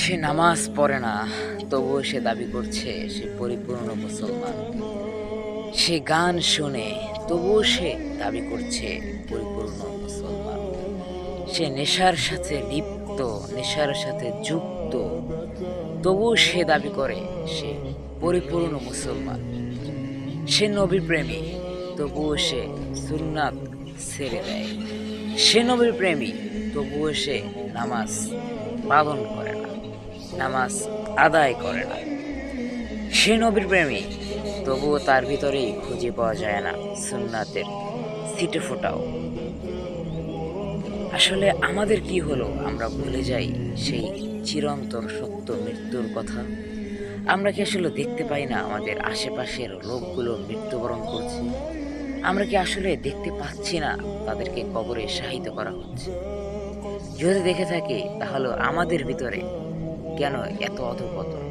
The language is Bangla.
সে নামাজ পড়ে না, তবুও সে দাবি করছে সে পরিপূর্ণ মুসলমান। সে গান শুনে, তবুও সে দাবি করছে পরিপূর্ণ মুসলমান। সে নেশার সাথে লিপ্ত, নেশার সাথে যুক্ত, তবুও সে দাবি করে সে পরিপূর্ণ মুসলমান। সে নবীর প্রেমী, তবুও সে সুন্নাত ছেড়ে দেয়। সে নবীর প্রেমী, তবুও সে নামাজ পালন করে না, নামাজ আদায় করে না। সে নবীর প্রেমী, তবুও তার ভিতরেই খুঁজে পাওয়া যায় না সুন্নাতের ছিটে ফোটাও। আসলে আমাদের কি হলো, আমরা ভুলে যাই সেই চিরন্তর সত্য মৃত্যুর কথা। আমরা কি আসলে দেখতে পাই না আমাদের আশেপাশের লোকগুলো মৃত্যুবরণ করছে? আমরা কি আসলে দেখতে পাচ্ছি না তাদেরকে কবরে শায়িত করা হচ্ছে? যদি দেখে থাকি, তাহলে আমাদের ভিতরে কেন এত অধঃপতন?